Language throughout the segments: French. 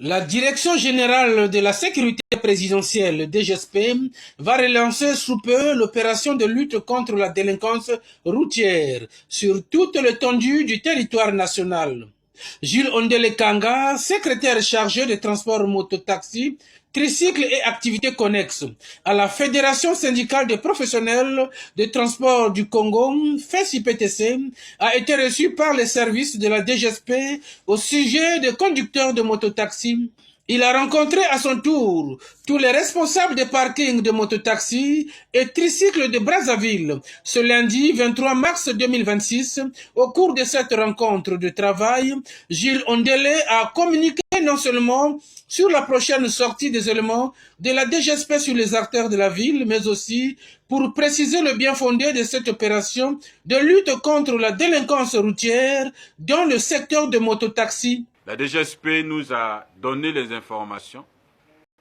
La Direction générale de la sécurité présidentielle (DGSP) va relancer sous peu l'opération de lutte contre la délinquance routière sur toute l'étendue du territoire national. Gilles Ondele Kanga, secrétaire chargé des transports mototaxi, tricycles et activités connexes à la Fédération syndicale des professionnels de transport du Congo, FESIPTC, a été reçu par les services de la DGSP au sujet des conducteurs de mototaxi. Il a rencontré à son tour tous les responsables des parkings de mototaxi et tricycles de Brazzaville ce lundi 23 mars 2026. Au cours de cette rencontre de travail, Gilles Ondele a communiqué non seulement sur la prochaine sortie des éléments de la DGSP sur les artères de la ville, mais aussi pour préciser le bien fondé de cette opération de lutte contre la délinquance routière dans le secteur de mototaxi. La DGSP nous a donné les informations,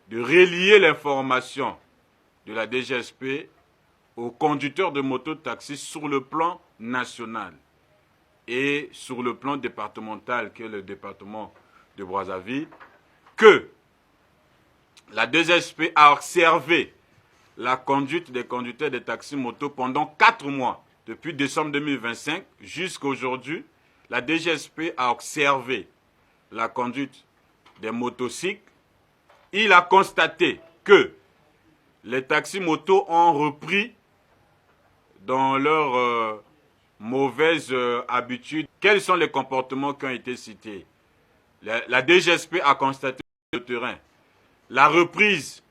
de relier l'information de la DGSP aux conducteurs de moto-taxi sur le plan national et sur le plan départemental, qui est le département de Brazzaville, que la DGSP a observé la conduite des conducteurs de taxis moto pendant 4 mois, depuis décembre 2025 jusqu'à aujourd'hui. La DGSP a observé la conduite des motocycles. Il a constaté que les taxis motos ont repris dans leurs mauvaises habitudes. Quels sont les comportements qui ont été cités? La DGSP a constaté sur le terrain la reprise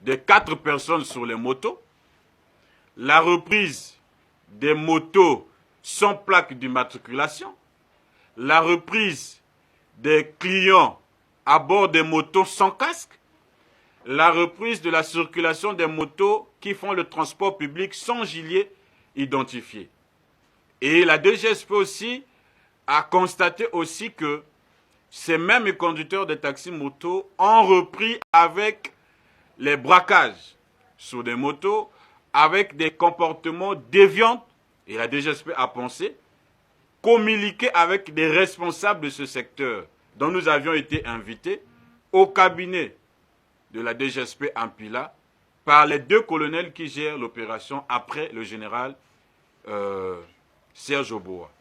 de 4 personnes sur les motos, la reprise des motos sans plaque d'immatriculation, la reprise des clients à bord des motos sans casque, la reprise de la circulation des motos qui font le transport public sans gilet identifié. Et la DGSP aussi a constaté aussi que ces mêmes conducteurs de taxis motos ont repris avec les braquages sur des motos, avec des comportements déviants. Et la DGSP a pensé communiquer avec des responsables de ce secteur dont nous avions été invités au cabinet de la DGSP en Pila par les 2 colonels qui gèrent l'opération après le général Serge Oboa.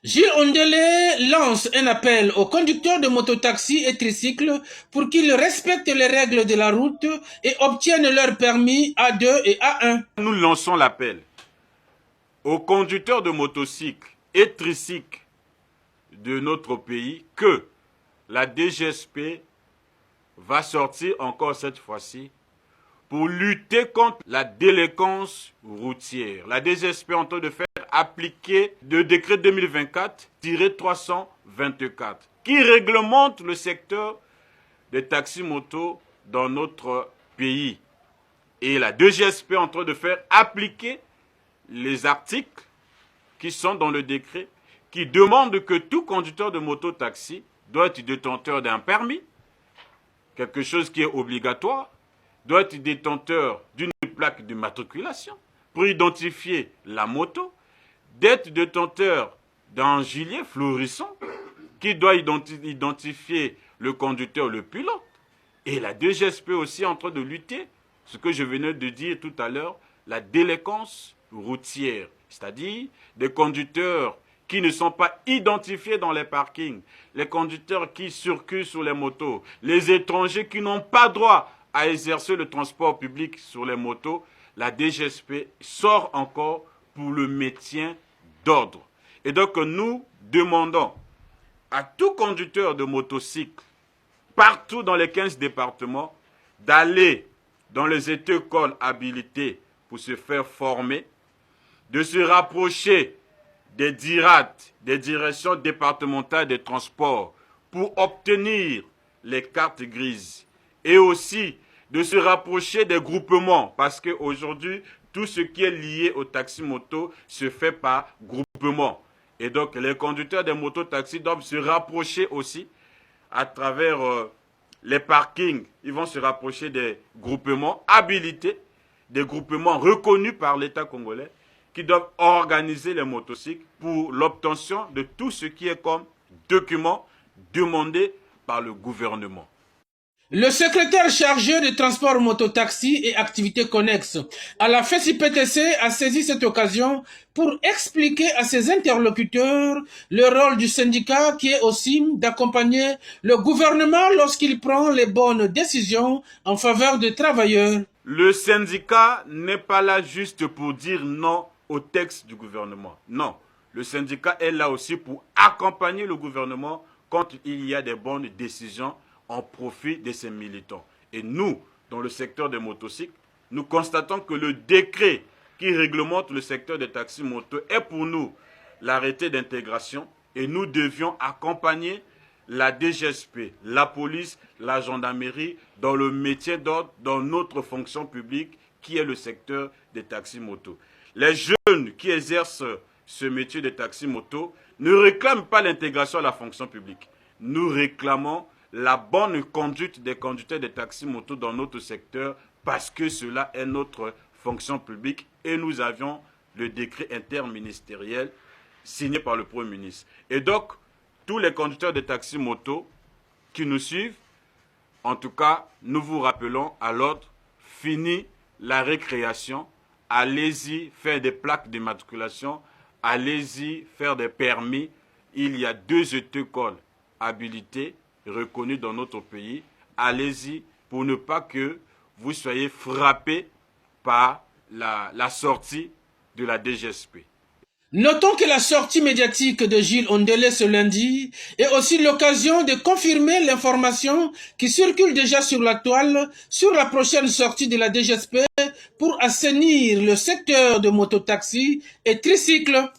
Gilles Ondele lance un appel aux conducteurs de mototaxi et tricycles pour qu'ils respectent les règles de la route et obtiennent leur permis A2 et A1. Nous lançons l'appel aux conducteurs de motocycles et tricycles de notre pays que la DGSP va sortir encore cette fois-ci pour lutter contre la délinquance routière. La DGSP est en train de faire appliquer le décret 2024-324 qui réglemente le secteur des taxis motos dans notre pays. Et la DGSP est en train de faire appliquer les articles qui sont dans le décret qui demandent que tout conducteur de moto-taxi doit être détenteur d'un permis, quelque chose qui est obligatoire, doit être détenteur d'une plaque d'immatriculation pour identifier la moto, d'être détenteur d'un gilet fluorescent qui doit identifier le conducteur, le pilote. Et la DGSP aussi est en train de lutter, ce que je venais de dire tout à l'heure, la délinquance routière, c'est-à-dire des conducteurs qui ne sont pas identifiés dans les parkings, les conducteurs qui circulent sur les motos, les étrangers qui n'ont pas droit à exercer le transport public sur les motos. La DGSP sort encore pour le maintien d'ordre. Et donc nous demandons à tout conducteur de motocycle, partout dans les 15 départements, d'aller dans les écoles habilitées pour se faire former, de se rapprocher des DIRAT, des directions départementales des transports, pour obtenir les cartes grises. Et aussi de se rapprocher des groupements, parce qu'aujourd'hui, tout ce qui est lié au taxi-moto se fait par groupement. Et donc, les conducteurs des motos-taxis doivent se rapprocher aussi à travers les parkings. Ils vont se rapprocher des groupements habilités, des groupements reconnus par l'État congolais, qui doivent organiser les motocycles pour l'obtention de tout ce qui est comme document demandé par le gouvernement. Le secrétaire chargé des transports mototaxi et activités connexes à la FESI-PTC a saisi cette occasion pour expliquer à ses interlocuteurs le rôle du syndicat qui est aussi d'accompagner le gouvernement lorsqu'il prend les bonnes décisions en faveur des travailleurs. Le syndicat n'est pas là juste pour dire non au texte du gouvernement. Non, le syndicat est là aussi pour accompagner le gouvernement quand il y a des bonnes décisions en profit de ses militants. Et nous, dans le secteur des motocycles, nous constatons que le décret qui réglemente le secteur des taxis motos est pour nous l'arrêté d'intégration et nous devions accompagner la DGSP, la police, la gendarmerie dans le métier d'ordre, dans notre fonction publique qui est le secteur des taxis motos. Les jeunes qui exercent ce métier de taxi moto ne réclament pas l'intégration à la fonction publique. Nous réclamons la bonne conduite des conducteurs de taxis moto dans notre secteur parce que cela est notre fonction publique et nous avions le décret interministériel signé par le Premier ministre. Et donc, tous les conducteurs de taxis moto qui nous suivent, en tout cas, nous vous rappelons à l'ordre, fini la récréation, allez-y faire des plaques d'immatriculation, allez-y faire des permis. Il y a 2 écoles habilitées, reconnues dans notre pays. Allez-y pour ne pas que vous soyez frappés par la sortie de la DGSP. Notons que la sortie médiatique de Gilles Ondélé ce lundi est aussi l'occasion de confirmer l'information qui circule déjà sur la toile sur la prochaine sortie de la DGSP pour assainir le secteur de mototaxi et tricycle.